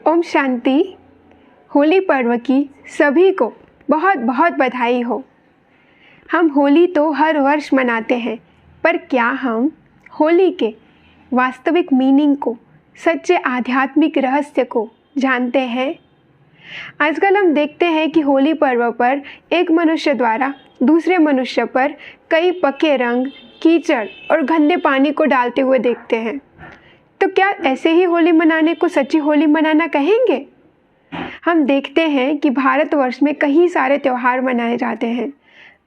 ओम शांति। होली पर्व की सभी को बहुत बहुत बधाई हो। हम होली तो हर वर्ष मनाते हैं, पर क्या हम होली के वास्तविक मीनिंग को, सच्चे आध्यात्मिक रहस्य को जानते हैं? आजकल हम देखते हैं कि होली पर्व पर एक मनुष्य द्वारा दूसरे मनुष्य पर कई पके रंग, कीचड़ और गंदे पानी को डालते हुए देखते हैं। तो क्या ऐसे ही होली मनाने को सच्ची होली मनाना कहेंगे? हम देखते हैं कि भारतवर्ष में कई सारे त्यौहार मनाए जाते हैं।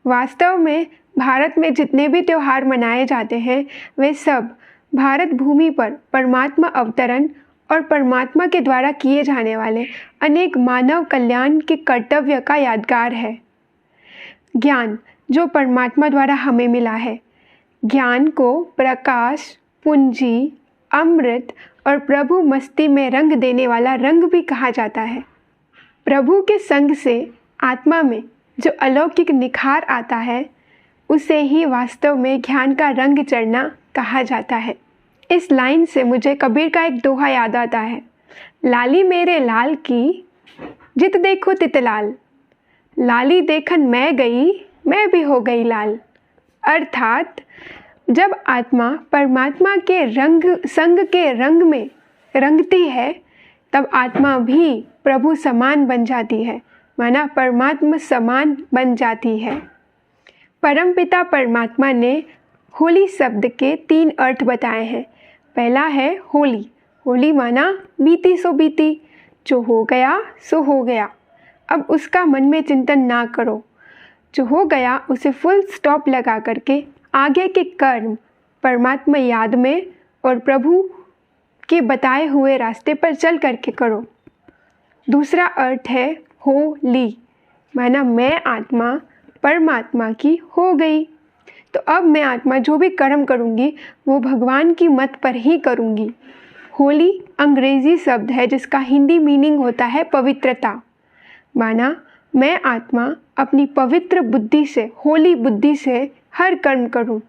वास्तव में भारत में जितने भी त्यौहार मनाए जाते हैं वे सब भारत भूमि पर परमात्मा अवतरण और परमात्मा के द्वारा किए जाने वाले अनेक मानव कल्याण के कर्तव्य का यादगार है। ज्ञान जो परमात्मा द्वारा हमें मिला है, ज्ञान को प्रकाश, पूंजी, अमृत और प्रभु मस्ती में रंग देने वाला रंग भी कहा जाता है। प्रभु के संग से आत्मा में जो अलौकिक निखार आता है उसे ही वास्तव में ज्ञान का रंग चढ़ना कहा जाता है। इस लाइन से मुझे कबीर का एक दोहा याद आता है, लाली मेरे लाल की जित देखो तित लाल, लाली देखन मैं गई मैं भी हो गई लाल। अर्थात जब आत्मा परमात्मा के संग के रंग में रंगती है तब आत्मा भी प्रभु समान बन जाती है, माना परमात्मा समान बन जाती है। परमपिता परमात्मा ने होली शब्द के 3 अर्थ बताए हैं। पहला है होली, होली माना बीती सो बीती, जो हो गया सो हो गया, अब उसका मन में चिंतन ना करो। जो हो गया उसे फुल स्टॉप लगा करके आगे के कर्म परमात्मा याद में और प्रभु के बताए हुए रास्ते पर चल करके करो। दूसरा अर्थ है होली, माना मैं आत्मा परमात्मा की हो गई, तो अब मैं आत्मा जो भी कर्म करूँगी वो भगवान की मत पर ही करूँगी। होली अंग्रेजी शब्द है जिसका हिंदी मीनिंग होता है पवित्रता, माना मैं आत्मा अपनी पवित्र बुद्धि से, होली बुद्धि से हर कर्म करूं।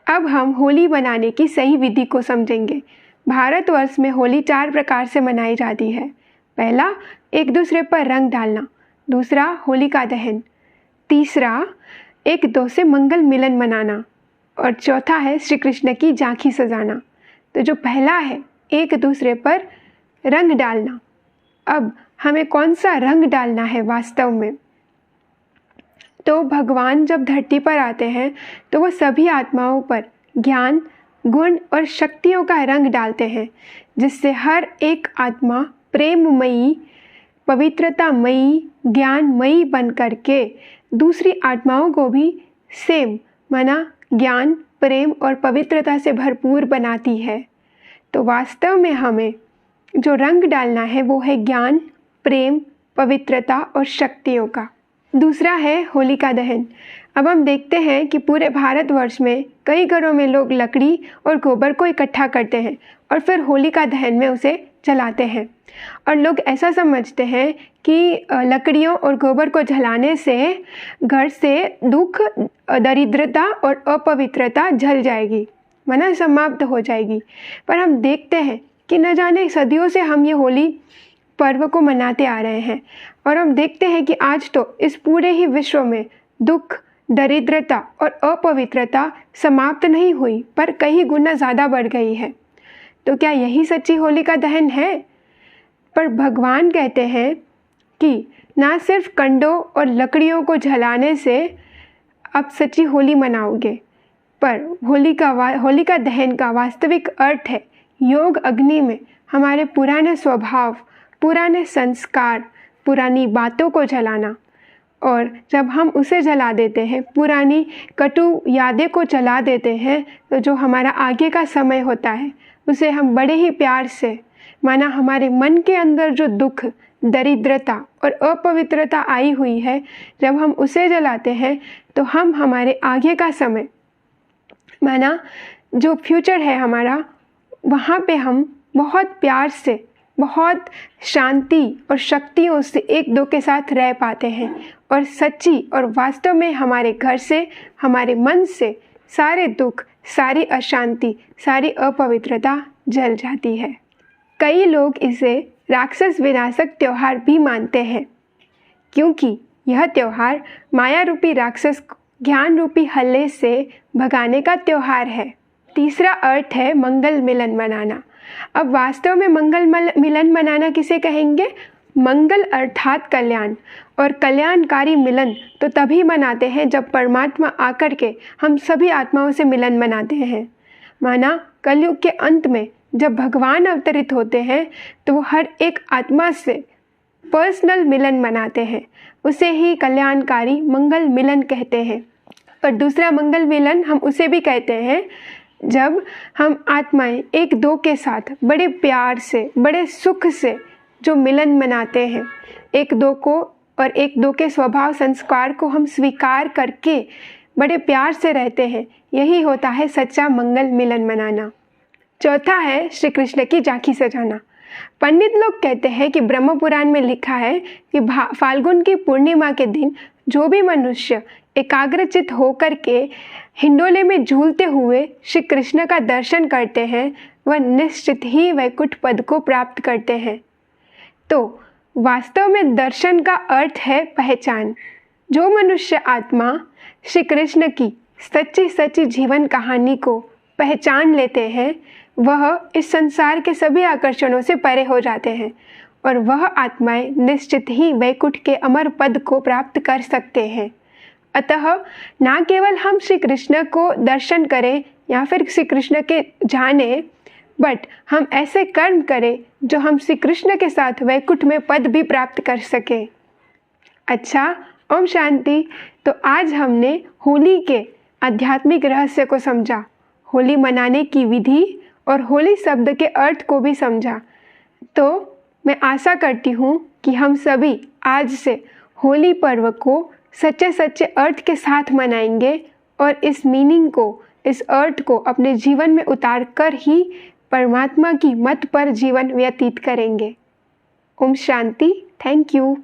अब हम होली मनाने की सही विधि को समझेंगे। भारतवर्ष में होली 4 प्रकार से मनाई जाती है। पहला, एक दूसरे पर रंग डालना। दूसरा, होलिका दहन। तीसरा, एक दो से मंगल मिलन मनाना। और चौथा है श्री कृष्ण की झांकी सजाना। तो जो पहला है, एक दूसरे पर रंग डालना। अब हमें कौन सा रंग डालना है वास्तव में? तो भगवान जब धरती पर आते हैं तो वो सभी आत्माओं पर ज्ञान, गुण और शक्तियों का रंग डालते हैं, जिससे हर एक आत्मा प्रेममयी, पवित्रतामयी, ज्ञानमयी बन करके दूसरी आत्माओं को भी सेम, माना ज्ञान, प्रेम और पवित्रता से भरपूर बनाती है। तो वास्तव में हमें जो रंग डालना है वो है ज्ञान, प्रेम, पवित्रता और शक्तियों का। दूसरा है होलिका दहन। अब हम देखते हैं कि पूरे भारतवर्ष में कई घरों में लोग लकड़ी और गोबर को इकट्ठा करते हैं और फिर होलिका दहन में उसे जलाते हैं। और लोग ऐसा समझते हैं कि लकड़ियों और गोबर को जलाने से घर से दुख, दरिद्रता और अपवित्रता जल जाएगी, माना समाप्त हो जाएगी। पर हम देखते हैं कि न जाने सदियों से हम ये होली पर्व को मनाते आ रहे हैं और हम देखते हैं कि आज तो इस पूरे ही विश्व में दुख, दरिद्रता और अपवित्रता समाप्त नहीं हुई, पर कई गुना ज़्यादा बढ़ गई है। तो क्या यही सच्ची होलिका दहन है? पर भगवान कहते हैं कि ना सिर्फ कंडों और लकड़ियों को जलाने से आप सच्ची होली मनाओगे, पर होलिका दहन का वास्तविक अर्थ है योग अग्नि में हमारे पुराने स्वभाव, पुराने संस्कार, पुरानी बातों को जलाना। और जब हम उसे जला देते हैं, पुरानी कटु यादें को जला देते हैं, तो जो हमारा आगे का समय होता है उसे हम बड़े ही प्यार से, माना हमारे मन के अंदर जो दुख, दरिद्रता और अपवित्रता आई हुई है, जब हम उसे जलाते हैं तो हम हमारे आगे का समय, माना जो फ्यूचर है हमारा, वहाँ पे हम बहुत प्यार से, बहुत शांति और शक्तियों से एक दो के साथ रह पाते हैं और सच्ची और वास्तव में हमारे घर से, हमारे मन से सारे दुख, सारी अशांति, सारी अपवित्रता जल जाती है। कई लोग इसे राक्षस विनाशक त्यौहार भी मानते हैं, क्योंकि यह त्यौहार माया रूपी राक्षस को ज्ञान रूपी हल्ले से भगाने का त्यौहार है। तीसरा अर्थ है मंगल मिलन मनाना। अब वास्तव में मंगल मिलन मनाना किसे कहेंगे? मंगल अर्थात कल्याण, और कल्याणकारी मिलन तो तभी मनाते हैं जब परमात्मा आकर के हम सभी आत्माओं से मिलन मनाते हैं। माना कलयुग के अंत में जब भगवान अवतरित होते हैं तो वो हर एक आत्मा से पर्सनल मिलन मनाते हैं, उसे ही कल्याणकारी मंगल मिलन कहते हैं। और दूसरा मंगल मिलन हम उसे भी कहते हैं जब हम आत्माएं एक दो के साथ बड़े प्यार से, बड़े सुख से जो मिलन मनाते हैं, एक दो को और एक दो के स्वभाव संस्कार को हम स्वीकार करके बड़े प्यार से रहते हैं, यही होता है सच्चा मंगल मिलन मनाना। चौथा है श्री कृष्ण की झांकी सजाना। पंडित लोग कहते हैं कि ब्रह्म पुराण में लिखा है कि फाल्गुन की पूर्णिमा के दिन जो भी मनुष्य एकाग्रचित होकर के हिंडोले में झूलते हुए श्री कृष्ण का दर्शन करते हैं वह निश्चित ही वैकुंठ पद को प्राप्त करते हैं। तो वास्तव में दर्शन का अर्थ है पहचान। जो मनुष्य आत्मा श्री कृष्ण की सच्ची सच्ची जीवन कहानी को पहचान लेते हैं वह इस संसार के सभी आकर्षणों से परे हो जाते हैं और वह आत्माएं निश्चित ही वैकुंठ के अमर पद को प्राप्त कर सकते हैं। अतः ना केवल हम श्री कृष्ण को दर्शन करें या फिर श्री कृष्ण के जाने, बट हम ऐसे कर्म करें जो हम श्री कृष्ण के साथ वैकुंठ में पद भी प्राप्त कर सके। अच्छा, ओम शांति। तो आज हमने होली के आध्यात्मिक रहस्य को समझा, होली मनाने की विधि और होली शब्द के अर्थ को भी समझा। तो मैं आशा करती हूँ कि हम सभी आज से होली पर्व को सच्चे सच्चे अर्थ के साथ मनाएंगे और इस मीनिंग को, इस अर्थ को अपने जीवन में उतार कर ही परमात्मा की मत पर जीवन व्यतीत करेंगे। ओम शांति। Thank you.